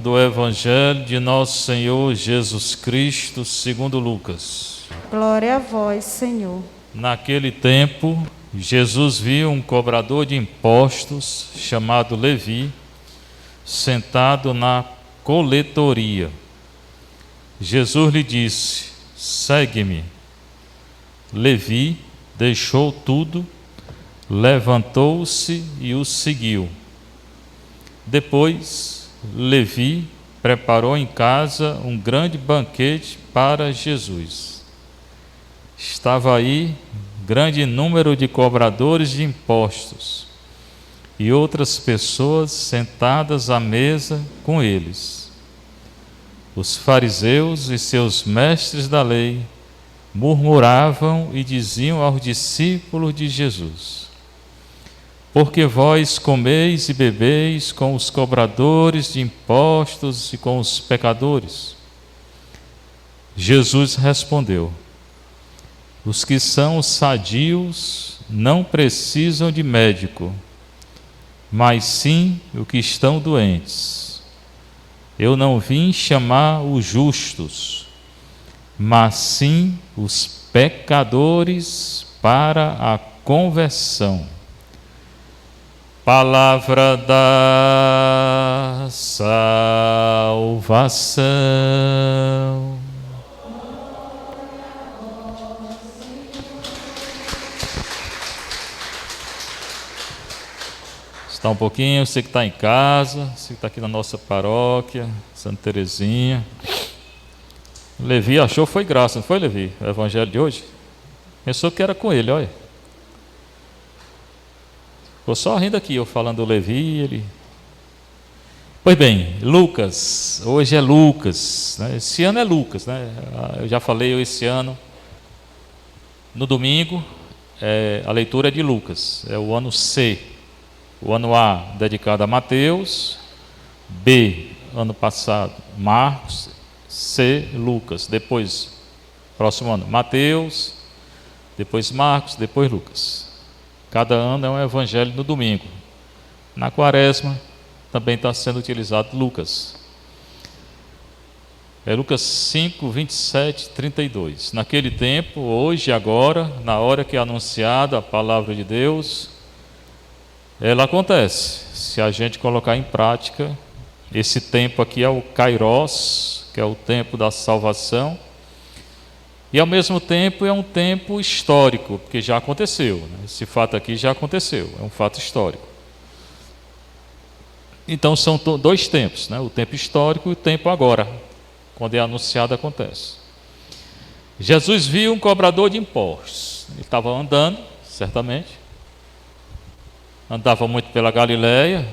Do Evangelho de Nosso Senhor Jesus Cristo, segundo Lucas. Glória a vós, Senhor. Naquele tempo, Jesus viu um cobrador de impostos, chamado Levi, sentado na coletoria. Jesus lhe disse: segue-me. Levi deixou tudo, levantou-se e o seguiu. Depois, Levi preparou em casa um grande banquete para Jesus. Estava aí grande número de cobradores de impostos e outras pessoas sentadas à mesa com eles. Os fariseus e seus mestres da lei murmuravam e diziam aos discípulos de Jesus: porque vós comeis e bebeis com os cobradores de impostos e com os pecadores? Jesus respondeu: os que são sadios não precisam de médico, mas sim os que estão doentes. Eu não vim chamar os justos, mas sim os pecadores para a conversão. Palavra da salvação. Está um pouquinho, você que está em casa, você que está aqui na nossa paróquia, Santa Terezinha. Levi achou foi graça, não foi, Levi? O evangelho de hoje? Pensou que era com ele, olha. Ficou só rindo aqui, eu falando do Levi, ele... Pois bem, Lucas, hoje é Lucas, né? Esse ano é Lucas, né? Eu já falei esse ano, no domingo, a leitura é de Lucas, é o ano C. O ano A dedicado a Mateus, B, ano passado, Marcos, C, Lucas. Depois, próximo ano, Mateus, depois Marcos, depois Lucas. Cada ano é um evangelho no domingo. Na quaresma também está sendo utilizado Lucas. É Lucas 5, 27, 32. Naquele tempo, hoje e agora, na hora que é anunciada a palavra de Deus, ela acontece. Se a gente colocar em prática, esse tempo aqui é o Kairos, que é o tempo da salvação. E ao mesmo tempo é um tempo histórico, porque já aconteceu, né? Esse fato aqui já aconteceu, é um fato histórico. Então são dois tempos, né? O tempo histórico e o tempo agora, quando é anunciado acontece. Jesus viu um cobrador de impostos. Ele estava andando, certamente. Andava muito pela Galileia,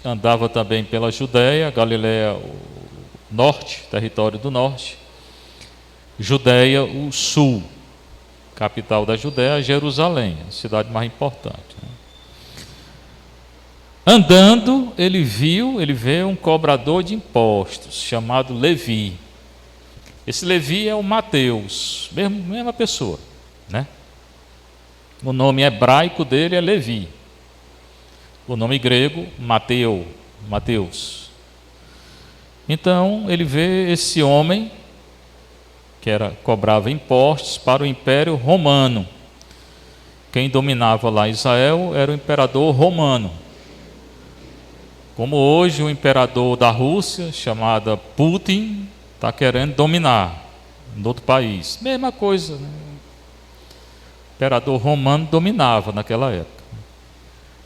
andava também pela Judeia, Galileia, o norte, território do norte. Judeia, o sul, capital da Judeia, Jerusalém, a cidade mais importante. Andando, ele vê um cobrador de impostos, chamado Levi. Esse Levi é o Mateus, mesma pessoa, né? O nome hebraico dele é Levi. O nome grego, Mateus. Então, ele vê esse homem que cobrava impostos para o Império Romano. Quem dominava lá Israel era o imperador romano. Como hoje o imperador da Rússia, chamado Putin, está querendo dominar em outro país. Mesma coisa, né? O imperador romano dominava naquela época.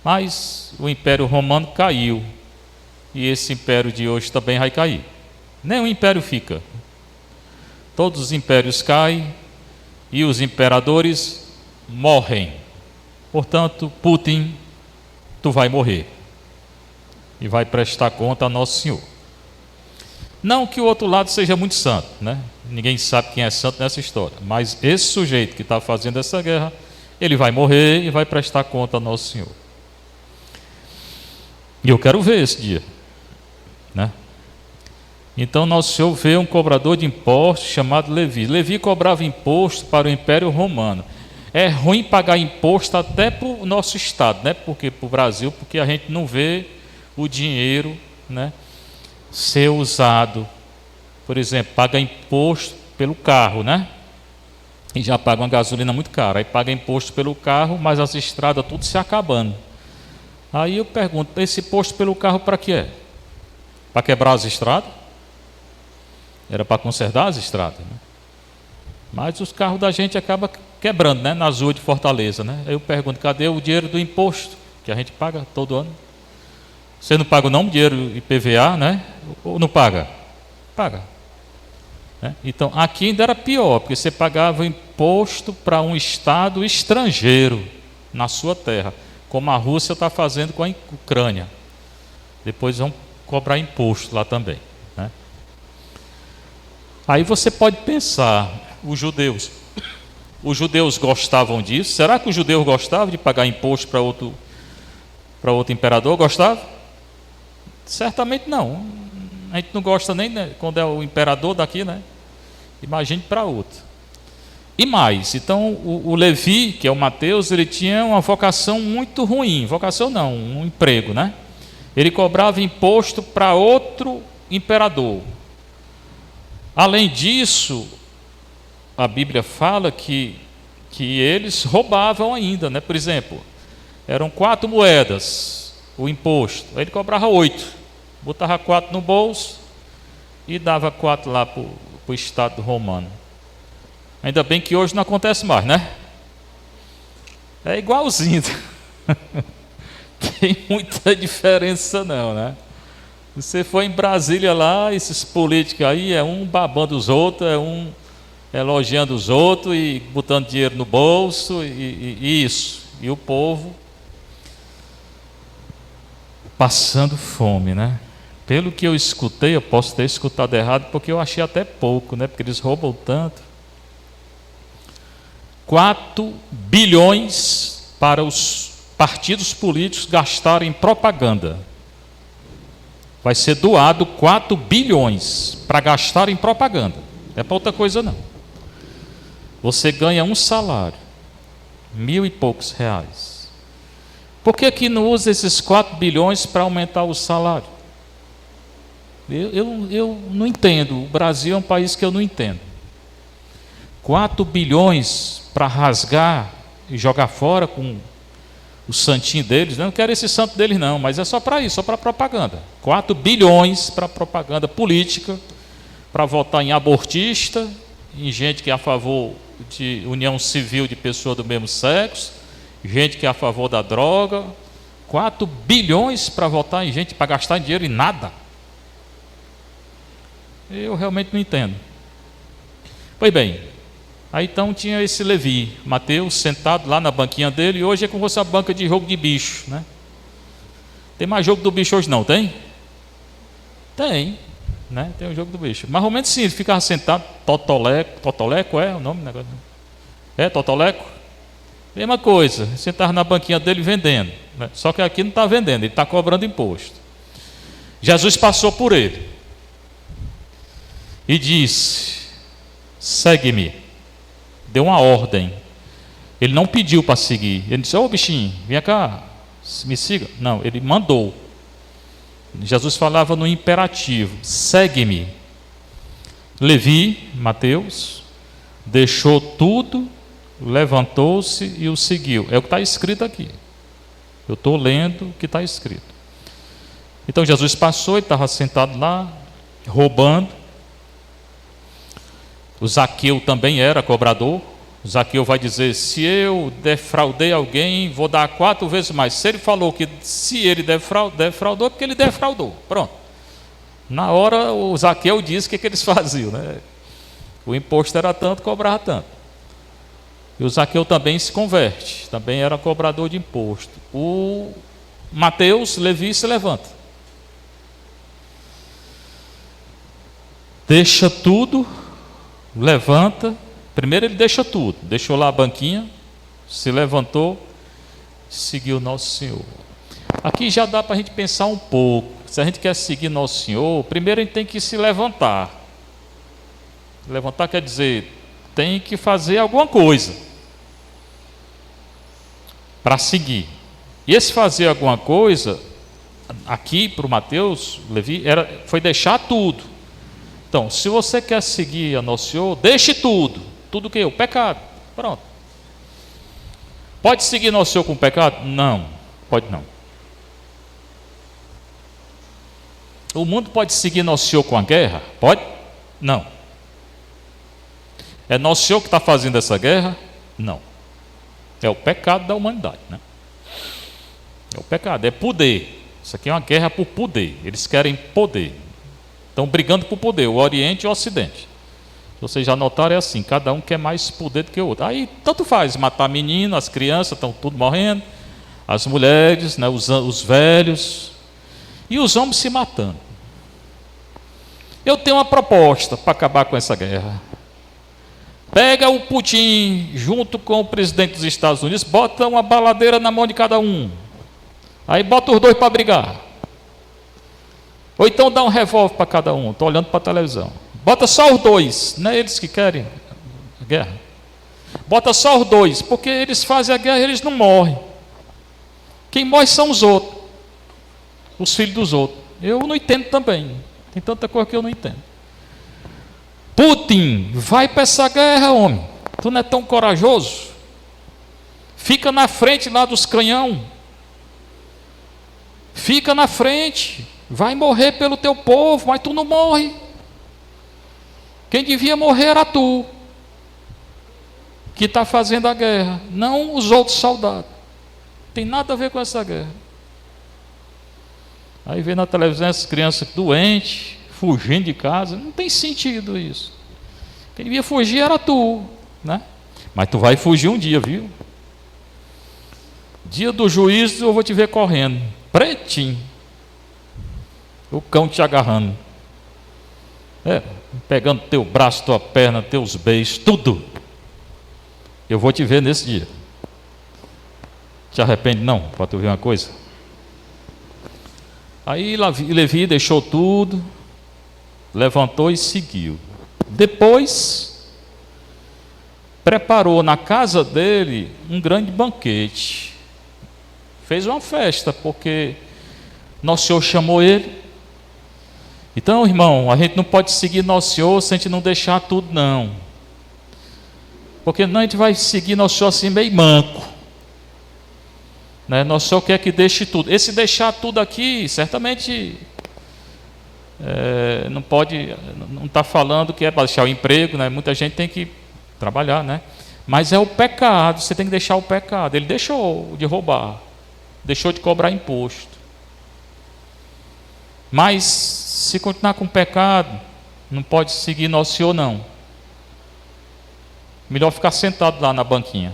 Mas o Império Romano caiu. E esse império de hoje também vai cair. Nenhum império fica. Todos os impérios caem e os imperadores morrem. Portanto, Putin, tu vai morrer. E vai prestar conta a Nosso Senhor. Não que o outro lado seja muito santo, né? Ninguém sabe quem é santo nessa história. Mas esse sujeito que está fazendo essa guerra, ele vai morrer e vai prestar conta a Nosso Senhor. E eu quero ver esse dia, né? Então Nosso Senhor vê um cobrador de impostos chamado Levi. Levi cobrava imposto para o Império Romano. É ruim pagar imposto até para o nosso estado, né? Porque para o Brasil, porque a gente não vê o dinheiro, né, ser usado, por exemplo, paga imposto pelo carro, né? E já paga uma gasolina muito cara, aí paga imposto pelo carro, mas as estradas tudo se acabando. Aí eu pergunto, esse imposto pelo carro para quê é? Para quebrar as estradas? Era para consertar as estradas, né? Mas os carros da gente acabam quebrando, né? Nas ruas de Fortaleza, né? Aí eu pergunto, cadê o dinheiro do imposto que a gente paga todo ano? Você não paga não o dinheiro IPVA, né? Ou não paga? Paga. Né? Então, aqui ainda era pior, porque você pagava imposto para um estado estrangeiro na sua terra, como a Rússia está fazendo com a Ucrânia. Depois vão cobrar imposto lá também, né? Aí você pode pensar, os judeus gostavam disso? Será que os judeus gostavam de pagar imposto para outro imperador? Gostavam? Certamente não. A gente não gosta nem, né, quando é o imperador daqui, né? Imagine para outro. E mais, então o Levi, que é o Mateus, ele tinha uma vocação muito ruim. Vocação não, um emprego, né? Ele cobrava imposto para outro imperador. Além disso, a Bíblia fala que eles roubavam ainda, né? Por exemplo, eram 4 moedas o imposto, aí ele cobrava 8, botava 4 no bolso e dava 4 lá para o Estado romano. Ainda bem que hoje não acontece mais, né? É igualzinho. Tem muita diferença não, né? Você foi em Brasília lá, esses políticos aí, é um babando os outros, é um elogiando os outros e botando dinheiro no bolso e isso. E o povo passando fome, né? Pelo que eu escutei, eu posso ter escutado errado, porque eu achei até pouco, né? Porque eles roubam tanto. 4 bilhões para os partidos políticos gastarem em propaganda. Vai ser doado 4 bilhões para gastar em propaganda. Não é para outra coisa não. Você ganha um salário, 1.000 e poucos reais. Por que não usa esses 4 bilhões para aumentar o salário? Eu não entendo. O Brasil é um país que eu não entendo. 4 bilhões para rasgar e jogar fora com o santinho deles. Eu não quero esse santo deles não, mas é só para isso, só para propaganda. 4 bilhões para propaganda política, para votar em abortista, em gente que é a favor de união civil de pessoas do mesmo sexo, gente que é a favor da droga. 4 bilhões para votar em gente, para gastar dinheiro em nada. Eu realmente não entendo. Pois bem, aí então tinha esse Levi, Mateus, sentado lá na banquinha dele, e hoje é como se fosse a banca de jogo de bicho, né? Tem mais jogo do bicho hoje não, tem? Tem, né? Tem o jogo do bicho. Mais ou menos sim, ele ficava sentado, totoleco é o nome do negócio? É, totoleco? Mesma coisa, sentava na banquinha dele vendendo, né? Só que aqui não está vendendo, ele está cobrando imposto. Jesus passou por ele e disse: segue-me. Deu uma ordem. Ele não pediu para seguir. Ele disse: ô bichinho, vem cá, me siga. Não, ele mandou. Jesus falava no imperativo: segue-me. Levi, Mateus, deixou tudo, levantou-se e o seguiu. É o que está escrito aqui. Eu estou lendo o que está escrito. Então Jesus passou, ele estava sentado lá, roubando. O Zaqueu também era cobrador. O Zaqueu vai dizer: se eu defraudei alguém, vou dar 4 vezes mais. Se ele falou que se ele defraudou, é porque ele defraudou. Pronto. Na hora o Zaqueu disse o que eles faziam, né? O imposto era tanto, cobrava tanto. E o Zaqueu também se converte, também era cobrador de imposto. O Mateus, Levi se levanta. Deixa tudo, levanta. Primeiro ele deixa tudo, deixou lá a banquinha, se levantou, seguiu Nosso Senhor. Aqui já dá para a gente pensar um pouco. Se a gente quer seguir Nosso Senhor, primeiro a gente tem que se levantar. Levantar quer dizer, tem que fazer alguma coisa para seguir. E esse fazer alguma coisa aqui para o Mateus, Levi, foi deixar tudo. Então, se você quer seguir a Nosso Senhor, deixe tudo. Tudo o que? O pecado. Pronto. Pode seguir Nosso Senhor com pecado? Não, pode não. O mundo pode seguir Nosso Senhor com a guerra? Pode? Não. É Nosso Senhor que está fazendo essa guerra? Não. É o pecado da humanidade, né? É o pecado, é poder. Isso aqui é uma guerra por poder. Eles querem poder. Estão brigando por poder, o Oriente e o Ocidente. Vocês já notaram, é assim, cada um quer mais poder do que o outro. Aí tanto faz, matar menino, as crianças estão tudo morrendo, as mulheres, né, os velhos, e os homens se matando. Eu tenho uma proposta para acabar com essa guerra. Pega o Putin junto com o presidente dos Estados Unidos, bota uma baladeira na mão de cada um. Aí bota os dois para brigar. Ou então dá um revólver para cada um. Estou olhando para a televisão. Bota só os dois, não é eles que querem a guerra. Bota só os dois, porque eles fazem a guerra e eles não morrem. Quem morre são os outros, os filhos dos outros. Eu não entendo também. Tem tanta coisa que eu não entendo. Putin, vai para essa guerra, homem. Tu não é tão corajoso? Fica na frente lá dos canhão. Fica na frente. Vai morrer pelo teu povo, mas tu não morre. Quem devia morrer era tu, que está fazendo a guerra, não os outros soldados. Tem nada a ver com essa guerra. Aí vê na televisão essas crianças doentes, fugindo de casa. Não tem sentido isso. Quem devia fugir era tu, né? Mas tu vai fugir um dia, viu? Dia do juízo eu vou te ver correndo, pretinho, o cão te agarrando, pegando teu braço, tua perna, teus beijos, tudo. Eu vou te ver nesse dia. Te arrepende não, para tu ver uma coisa. Aí Levi deixou tudo, levantou e seguiu. Depois preparou na casa dele um grande banquete. Fez uma festa, porque Nosso Senhor chamou ele. Então, irmão, a gente não pode seguir Nosso Senhor se a gente não deixar tudo, não. Porque não, a gente vai seguir Nosso Senhor assim meio manco, né? Nosso Senhor quer que deixe tudo. Esse deixar tudo aqui, certamente não pode, não está falando que é para deixar o emprego, né? Muita gente tem que trabalhar, né? Mas é o pecado, você tem que deixar o pecado. Ele deixou de roubar, deixou de cobrar imposto. Mas se continuar com o pecado, não pode seguir Nosso Senhor, não. Melhor ficar sentado lá na banquinha.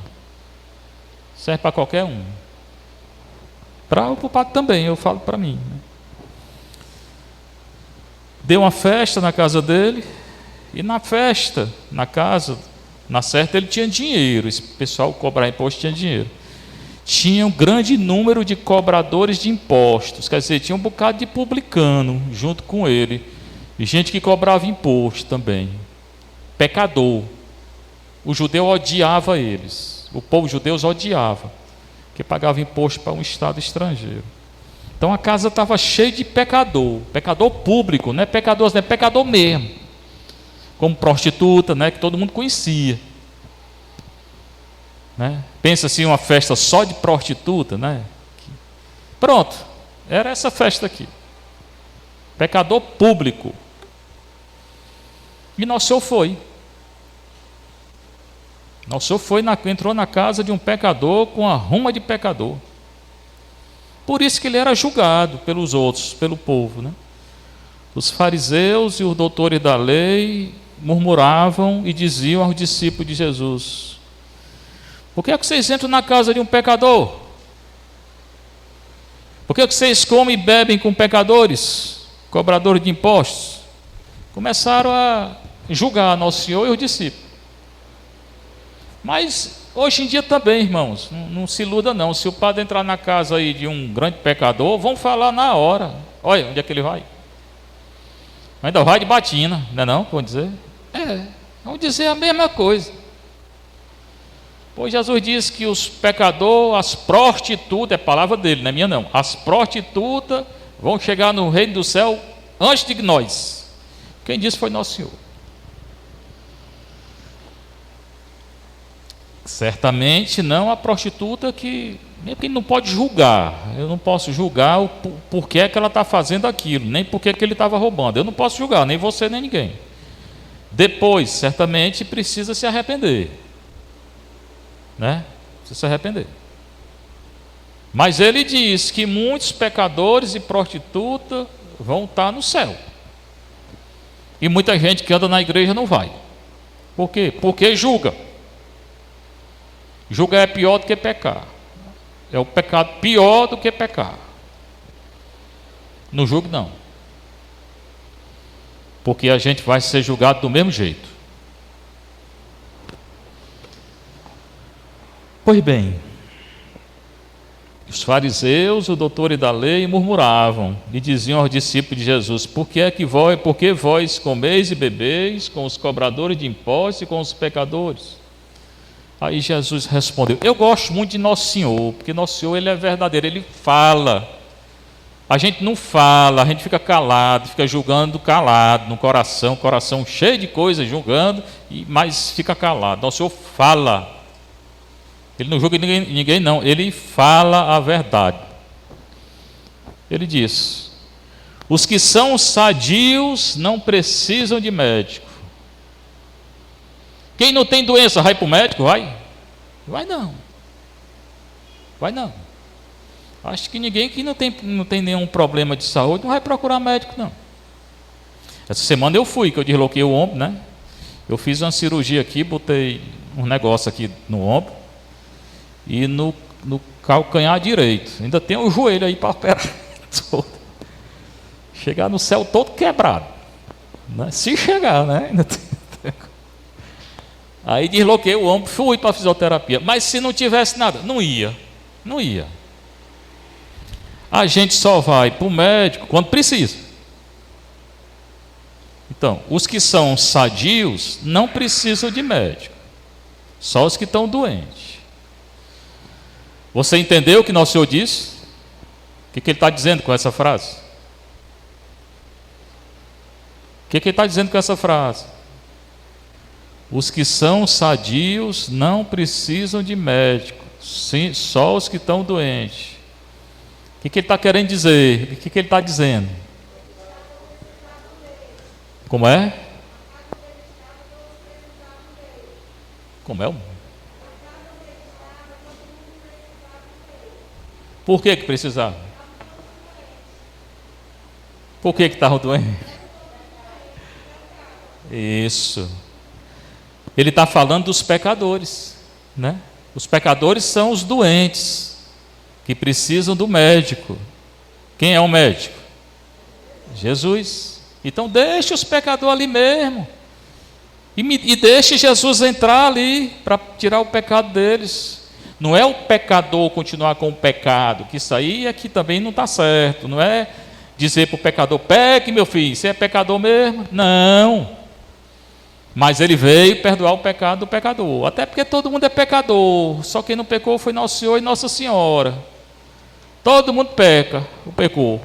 Serve para qualquer um. Para o culpado também, eu falo para mim, né? Deu uma festa na casa dele, e na festa, na casa, na certa ele tinha dinheiro. Esse pessoal cobrar imposto tinha dinheiro. Tinha um grande número de cobradores de impostos, quer dizer, tinha um bocado de publicano junto com ele, e gente que cobrava imposto também, pecador. O judeu odiava eles, o povo judeu os odiava, que pagava imposto para um estado estrangeiro. Então a casa estava cheia de pecador, pecador público, não é pecador, não é pecador mesmo, como prostituta, né, que todo mundo conhecia. Né? Pensa assim, uma festa só de prostituta, né? Pronto, era essa festa aqui. Pecador público. E Nosso Senhor foi. Nosso Senhor foi, entrou na casa de um pecador com a ruma de pecador. Por isso que ele era julgado pelos outros, pelo povo, né? Os fariseus e os doutores da lei murmuravam e diziam aos discípulos de Jesus: por que é que vocês entram na casa de um pecador? Por que é que vocês comem e bebem com pecadores, cobradores de impostos? Começaram a julgar Nosso Senhor e os discípulos. Mas hoje em dia também, irmãos, não se iluda não. Se o padre entrar na casa aí de um grande pecador, vão falar na hora: olha, onde é que ele vai? Ainda vai de batina, não é não? Vão dizer? Vão dizer a mesma coisa. Pois Jesus diz que os pecadores, as prostitutas, é palavra dele, não é minha não, as prostitutas vão chegar no reino do céu antes de nós. Quem disse foi Nosso Senhor. Certamente não a prostituta que não pode julgar. Eu não posso julgar o porquê é que ela está fazendo aquilo, nem porquê é que ele estava roubando. Eu não posso julgar, nem você, nem ninguém. Depois, certamente, precisa se arrepender. Né? Precisa se arrepender. Mas ele diz que muitos pecadores e prostitutas vão estar no céu. E muita gente que anda na igreja não vai. Por quê? Porque julga. Julgar é pior do que pecar. É o pecado pior do que pecar. Não julgue não. Porque a gente vai ser julgado do mesmo jeito. Pois bem, os fariseus, o doutor da lei, murmuravam e diziam aos discípulos de Jesus: por que vós comeis e bebeis com os cobradores de impostos e com os pecadores? Aí Jesus respondeu: eu gosto muito de Nosso Senhor, porque Nosso Senhor, Ele é verdadeiro, Ele fala. A gente não fala, a gente fica calado, fica julgando calado no coração cheio de coisas, julgando, mas fica calado. Nosso Senhor fala. Ele não julga ninguém não, Ele fala a verdade. Ele diz: os que são sadios não precisam de médico. Quem não tem doença vai para o médico? Vai? Vai não. Vai não. Acho que ninguém que não tem nenhum problema de saúde não vai procurar médico não. Essa semana eu fui, que eu desloquei o ombro, né? Eu fiz uma cirurgia aqui, botei um negócio aqui no ombro e no calcanhar direito. Ainda tem o joelho aí para operar todo. Chegar no céu todo quebrado, né? Se chegar, né? Ainda tem. Aí desloquei o ombro, fui para a fisioterapia. Mas se não tivesse nada, não ia. A gente só vai para o médico quando precisa. Então, os que são sadios não precisam de médico. Só os que estão doentes. Você entendeu o que Nosso Senhor disse? O que Ele está dizendo com essa frase? O que Ele está dizendo com essa frase? Os que são sadios não precisam de médico, sim, só os que estão doentes. O que Ele está querendo dizer? O que Ele está dizendo? Como é? Como é? Por que precisava? Por que estavam doentes? Isso. Ele está falando dos pecadores, né? Os pecadores são os doentes que precisam do médico. Quem é o médico? Jesus. Então deixe os pecadores ali mesmo e deixe Jesus entrar ali para tirar o pecado deles. Não é o pecador continuar com o pecado, que isso aí é que também não está certo. Não é dizer para o pecador: peque, meu filho, você é pecador mesmo. Não. Mas ele veio perdoar o pecado do pecador. Até porque todo mundo é pecador. Só quem não pecou foi Nosso Senhor e Nossa Senhora. Todo mundo peca, ou pecou.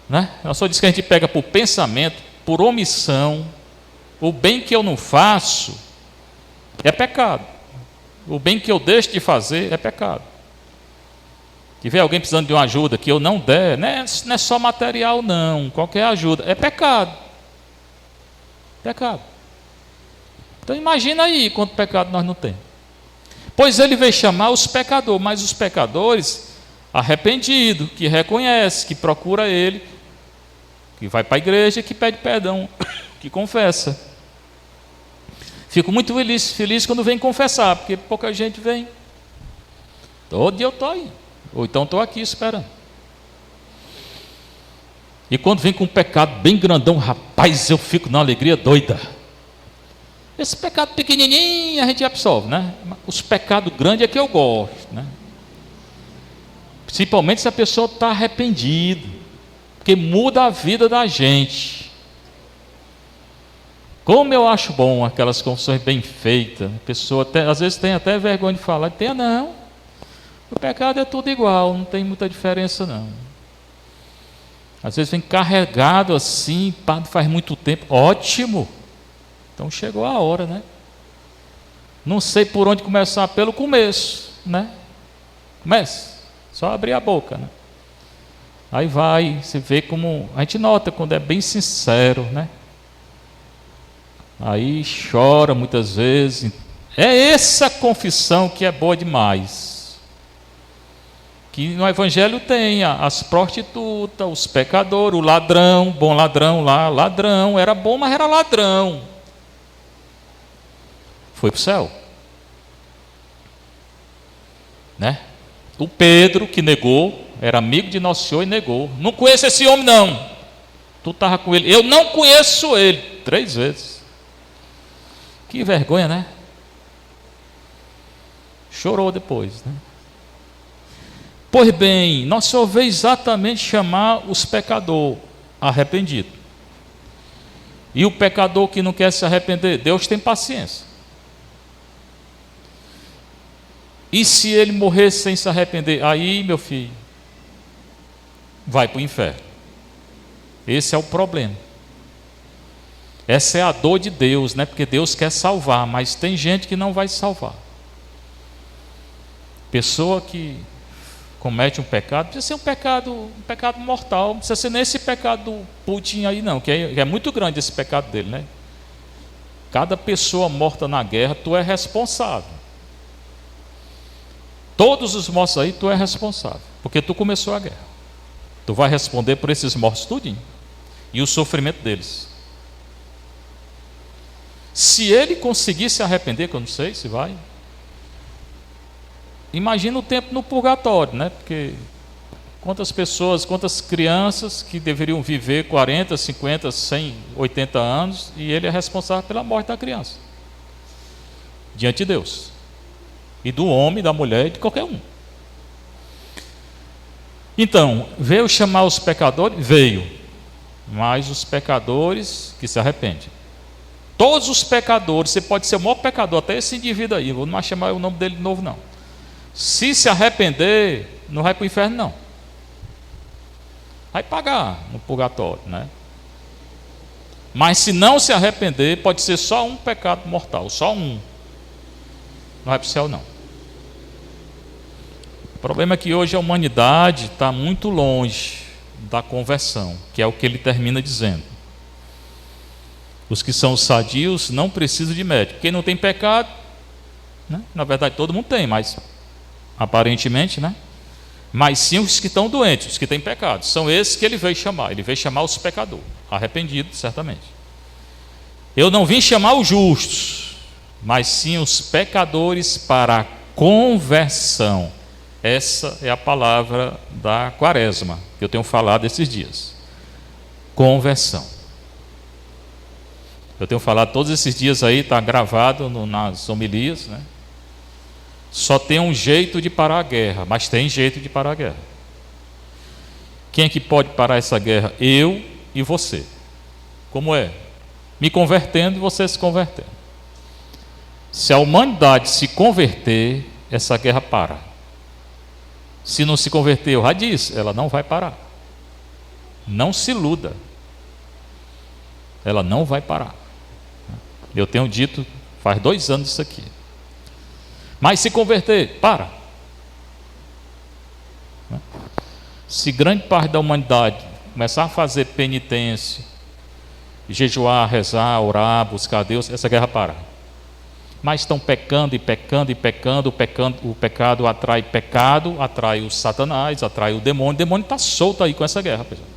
Né? Nosso Senhor diz que a gente pega por pensamento, por omissão. O bem que eu não faço é pecado. O bem que eu deixo de fazer é pecado. Se tiver alguém precisando de uma ajuda que eu não der, não é só material não, qualquer ajuda, é pecado. Pecado. Então imagina aí quanto pecado nós não temos. Pois ele veio chamar os pecadores, mas os pecadores arrependidos, que reconhece, que procura ele, que vai para a igreja, que pede perdão, que confessa. Fico muito feliz quando vem confessar, porque pouca gente vem. Todo dia eu estou aí, ou então estou aqui esperando. E quando vem com um pecado bem grandão, rapaz, eu fico numa alegria doida. Esse pecado pequenininho a gente absorve, né? Os pecados grandes é que eu gosto, né? Principalmente se a pessoa está arrependida, porque muda a vida da gente. Como eu acho bom aquelas confissões bem feitas. A pessoa às vezes tem até vergonha de falar. Tenha não. O pecado é tudo igual, não tem muita diferença não. Às vezes vem carregado assim, padre, faz muito tempo, ótimo. Então chegou a hora, né? Não sei por onde começar, pelo começo, né? Comece, só abrir a boca, né? Aí vai, você vê como, a gente nota quando é bem sincero, né? Aí chora muitas vezes. É essa confissão que é boa demais. Que no Evangelho tem as prostitutas, os pecadores, o ladrão, bom ladrão lá, ladrão, era bom, mas era ladrão. Foi para o céu. Né? O Pedro, que negou, era amigo de Nosso Senhor e negou. Não conheço esse homem não. Tu estava com ele. Eu não conheço ele. 3 vezes. Que vergonha, né? Chorou depois, né? Pois bem, Nosso Senhor veio exatamente chamar os pecadores arrependidos. E o pecador que não quer se arrepender, Deus tem paciência. E se ele morrer sem se arrepender, aí, meu filho, vai para o inferno. Esse é o problema. Essa é a dor de Deus, né? Porque Deus quer salvar, mas tem gente que não vai salvar. Pessoa que comete um pecado, precisa ser um pecado mortal, não precisa ser nesse pecado do Putin aí não, que é muito grande esse pecado dele, né? Cada pessoa morta na guerra, tu é responsável. Todos os mortos aí, tu é responsável, porque tu começou a guerra. Tu vai responder por esses mortos tudinho e o sofrimento deles. Se ele conseguir se arrepender, que eu não sei se vai, imagina o tempo no purgatório, né? Porque quantas pessoas, quantas crianças que deveriam viver 40, 50, 100, 80 anos e ele é responsável pela morte da criança diante de Deus e do homem, da mulher e de qualquer um. Então, veio chamar os pecadores? Veio, mas os pecadores que se arrependem. Todos os pecadores, você pode ser o maior pecador, até esse indivíduo aí, vou não mais chamar o nome dele de novo não. Se arrepender, não vai para o inferno não. Vai pagar no purgatório, né? Mas se não se arrepender, pode ser só um pecado mortal, só um. Não vai para o céu não. O problema é que hoje a humanidade está muito longe da conversão, que é o que ele termina dizendo. Os que são sadios não precisam de médico. Quem não tem pecado, né? Na verdade todo mundo tem, mas aparentemente, né? Mas sim os que estão doentes, os que têm pecado. São esses que ele veio chamar. Ele veio chamar os pecadores, arrependidos, certamente. Eu não vim chamar os justos, mas sim os pecadores para a conversão. Essa é a palavra da quaresma, que eu tenho falado esses dias. Conversão. Eu tenho falado todos esses dias aí, está gravado nas homilias, né? Só tem um jeito de parar a guerra, mas tem jeito de parar a guerra. Quem é que pode parar essa guerra? Eu e você. Como é? Me convertendo e você se convertendo. Se a humanidade se converter, essa guerra para. Se não se converter, eu já disse, ela não vai parar. Não se iluda. Ela não vai parar. Eu tenho dito, faz 2 anos isso aqui. Mas se converter, para. Se grande parte da humanidade começar a fazer penitência, jejuar, rezar, orar, buscar a Deus, essa guerra para. Mas estão pecando e pecando e pecando, o pecado atrai o Satanás, atrai o demônio está solto aí com essa guerra, pessoal.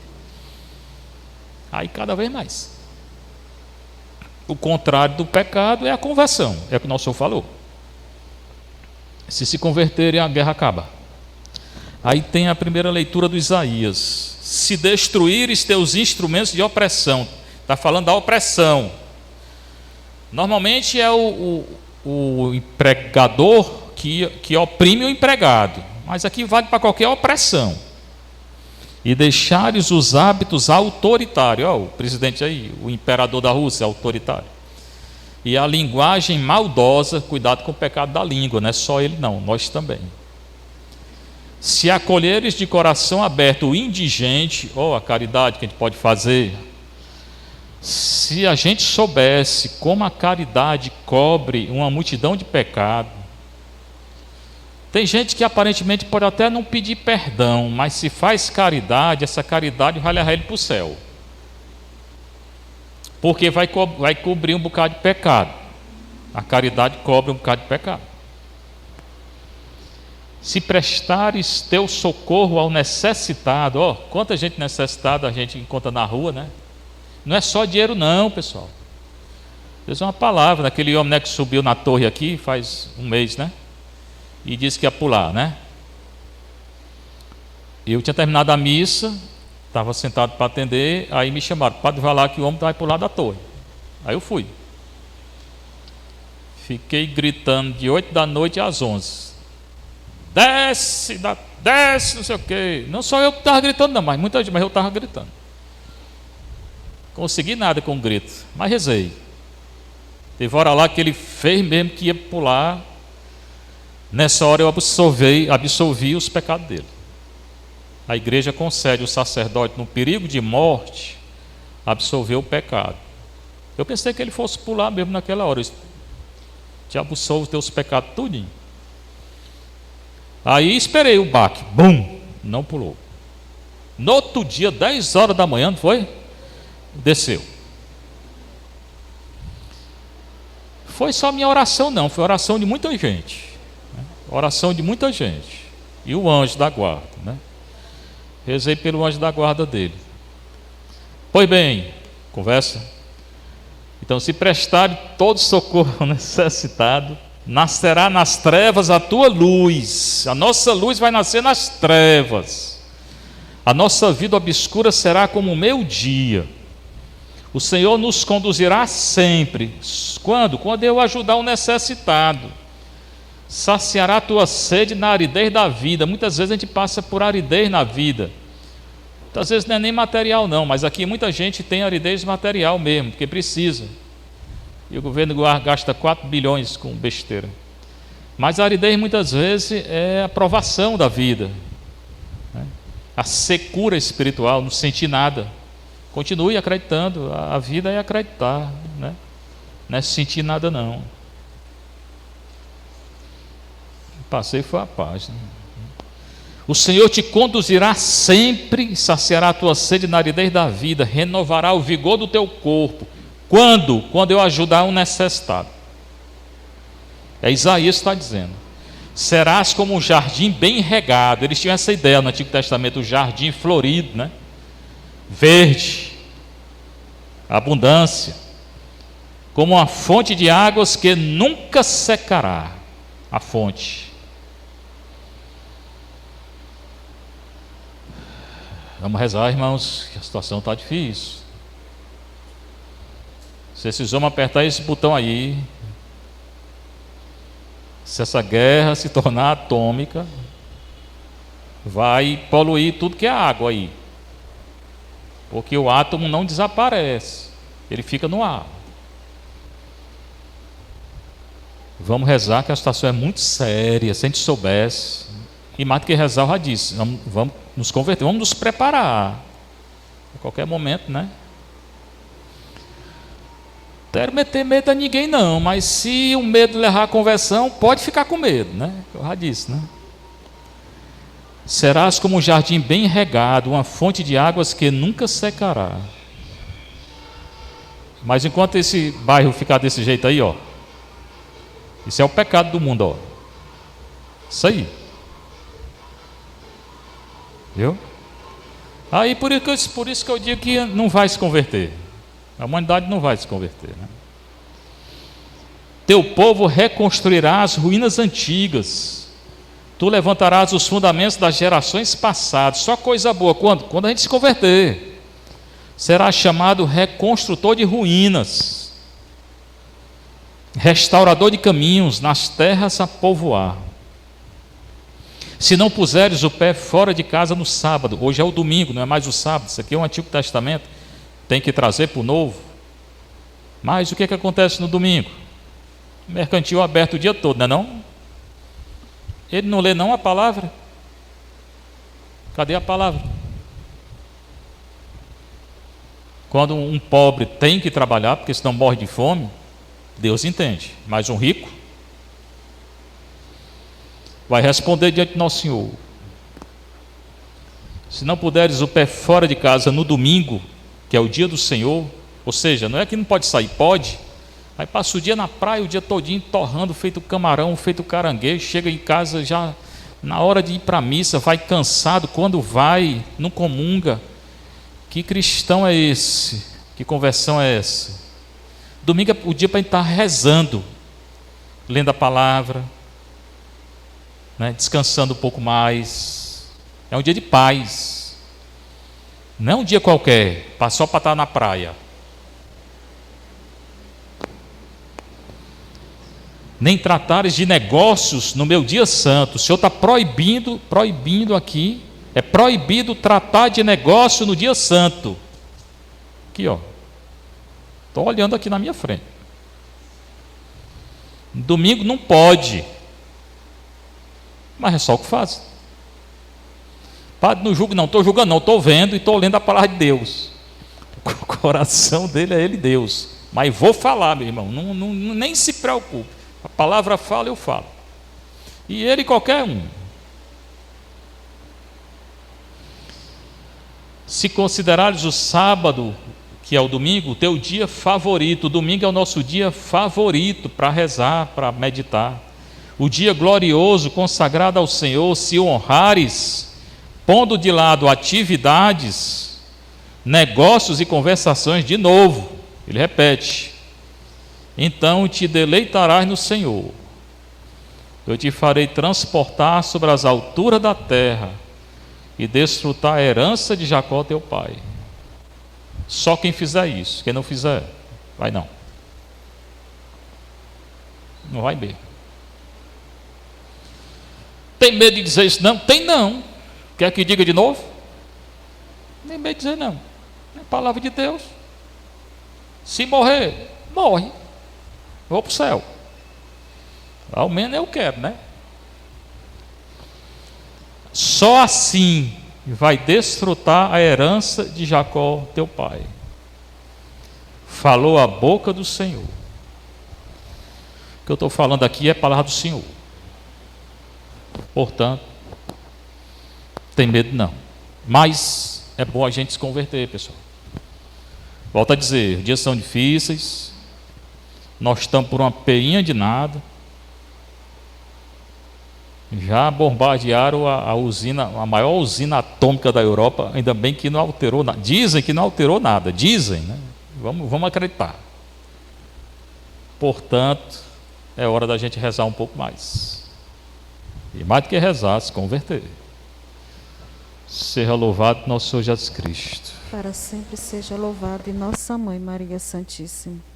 Aí cada vez mais. O contrário do pecado é a conversão, é o que o nosso Senhor falou. Se converterem, a guerra acaba. Aí tem a primeira leitura do Isaías. Se destruíres teus instrumentos de opressão. Está falando da opressão. Normalmente é o empregador que oprime o empregado. Mas aqui vale para qualquer opressão. E deixares os hábitos autoritários. Ó, o presidente aí, o imperador da Rússia é autoritário. E a linguagem maldosa, cuidado com o pecado da língua, não é só ele não, nós também. Se acolheres de coração aberto o indigente, a caridade que a gente pode fazer. Se a gente soubesse como a caridade cobre uma multidão de pecado. Tem gente que aparentemente pode até não pedir perdão, mas se faz caridade, essa caridade vai levar ele para o céu. Porque vai cobrir um bocado de pecado. A caridade cobre um bocado de pecado. Se prestares teu socorro ao necessitado, quanta gente necessitada a gente encontra na rua, né? Não é só dinheiro não, pessoal. Deus é uma palavra, daquele homem, né, que subiu na torre aqui faz um mês, né? E disse que ia pular, né? Eu tinha terminado a missa, estava sentado para atender, aí me chamaram, padre, vai lá que o homem vai pular da torre. Aí eu fui. Fiquei gritando de 8 da noite às 11. Desce, não sei o quê. Não só eu que estava gritando não, mas muita gente, mas eu estava gritando. Consegui nada com o grito, mas rezei. Teve hora lá que ele fez mesmo que ia pular. Nessa hora eu absolvi os pecados dele. A igreja concede o sacerdote no perigo de morte absolver o pecado. Eu pensei que ele fosse pular mesmo naquela hora. Eu te absolvo os teus pecados tudinho. Aí esperei o baque, bum, não pulou. No outro dia, 10 horas da manhã, não foi? Desceu. Foi só minha oração não, foi oração de muita gente, né? Oração de muita gente. E o anjo da guarda, né? Rezei pelo anjo da guarda dele. Pois bem, conversa. Então, se prestar todo socorro ao necessitado, nascerá nas trevas a tua luz. A nossa luz vai nascer nas trevas. A nossa vida obscura será como o meio-dia. O Senhor nos conduzirá sempre. Quando? Quando eu ajudar o necessitado. Saciará a tua sede na aridez da vida. Muitas vezes a gente passa por aridez na vida. Muitas vezes não é nem material não, mas aqui muita gente tem aridez material mesmo, porque precisa. E o governo gasta 4 bilhões com besteira. Mas a aridez muitas vezes é a provação da vida, né? A secura espiritual, não sentir nada. Continue acreditando, a vida é acreditar, né? Não é sentir nada não. Passei foi a paz, né? O Senhor te conduzirá sempre, saciará a tua sede na aridez da vida, renovará o vigor do teu corpo. Quando? Quando eu ajudar um necessitado. É Isaías que está dizendo. Serás como um jardim bem regado. Eles tinham essa ideia no Antigo Testamento, o jardim florido, né? Verde, abundância, como uma fonte de águas que nunca secará. A fonte. Vamos rezar, irmãos, que a situação está difícil. Se esses homens apertar esse botão aí, se essa guerra se tornar atômica, vai poluir tudo que é água aí. Porque o átomo não desaparece, ele fica no ar. Vamos rezar, que a situação é muito séria. Se a gente soubesse, e mais do que rezar, eu já disse, vamos nos converter, vamos nos preparar a qualquer momento, né? Não quero meter medo a ninguém não, mas se o medo levar à conversão, pode ficar com medo, né? Eu já disse, né? Serás como um jardim bem regado, uma fonte de águas que nunca secará. Mas enquanto esse bairro ficar desse jeito aí, isso é o pecado do mundo, isso aí. Viu? Aí por isso que eu digo que não vai se converter. A humanidade não vai se converter, né? Teu povo reconstruirá as ruínas antigas. Tu levantarás os fundamentos das gerações passadas. Só coisa boa. Quando a gente se converter. Será chamado reconstrutor de ruínas, restaurador de caminhos nas terras a povoar. Se não puseres o pé fora de casa no sábado, hoje é o domingo, não é mais o sábado, isso aqui é o Antigo Testamento, tem que trazer para o Novo. Mas o que acontece no domingo? O mercantil aberto o dia todo, não é não? Ele não lê não a palavra? Cadê a palavra? Quando um pobre tem que trabalhar, porque senão morre de fome, Deus entende. Mas um rico vai responder diante de nosso Senhor: se não puderes o pé fora de casa no domingo, que é o dia do Senhor, ou seja, não é que não pode sair, pode. Aí passa o dia na praia, o dia todinho torrando, feito camarão, feito caranguejo, chega em casa já na hora de ir para a missa, vai cansado, quando vai, não comunga. Que cristão é esse? Que conversão é essa? Domingo é o dia para a gente estar rezando, lendo a palavra, né, descansando um pouco mais. É um dia de paz. Não é um dia qualquer, só para estar na praia. Nem tratares de negócios no meu dia santo. O Senhor está proibindo aqui. É proibido tratar de negócio no dia santo. Aqui, ó. Estou olhando aqui na minha frente. Domingo não pode. Mas é só o que faz. Padre, não julgo não, estou julgando não, estou vendo e estou lendo a palavra de Deus. O coração dele é ele, Deus. Mas vou falar, meu irmão, nem se preocupe. A palavra fala, eu falo. E ele qualquer um. Se considerares o sábado, que é o domingo, o teu dia favorito. O domingo é o nosso dia favorito para rezar, para meditar. O dia glorioso, consagrado ao Senhor, se honrares, pondo de lado atividades, negócios e conversações, de novo, ele repete: então te deleitarás no Senhor. Eu te farei transportar sobre as alturas da terra e desfrutar a herança de Jacó teu pai. Só quem fizer isso. Quem não fizer, vai não. Não vai mesmo. Tem medo de dizer isso não? Tem não. Quer que diga de novo? Nem medo de dizer não. É a palavra de Deus. Se morrer, morre. Vou para o céu. Ao menos eu quero, né? Só assim vai desfrutar a herança de Jacó teu pai. Falou a boca do Senhor. O que eu estou falando aqui é a palavra do Senhor. Portanto, tem medo não. Mas é bom a gente se converter, pessoal. Volto a dizer, os dias são difíceis. Nós estamos por uma peinha de nada. Já bombardearam a usina, a maior usina atômica da Europa. Ainda bem que não alterou nada. Dizem que não alterou nada. Dizem, né? Vamos acreditar. Portanto, é hora da gente rezar um pouco mais. E mais do que rezar, se converter. Seja louvado nosso Senhor Jesus Cristo. Para sempre seja louvado e nossa Mãe Maria Santíssima.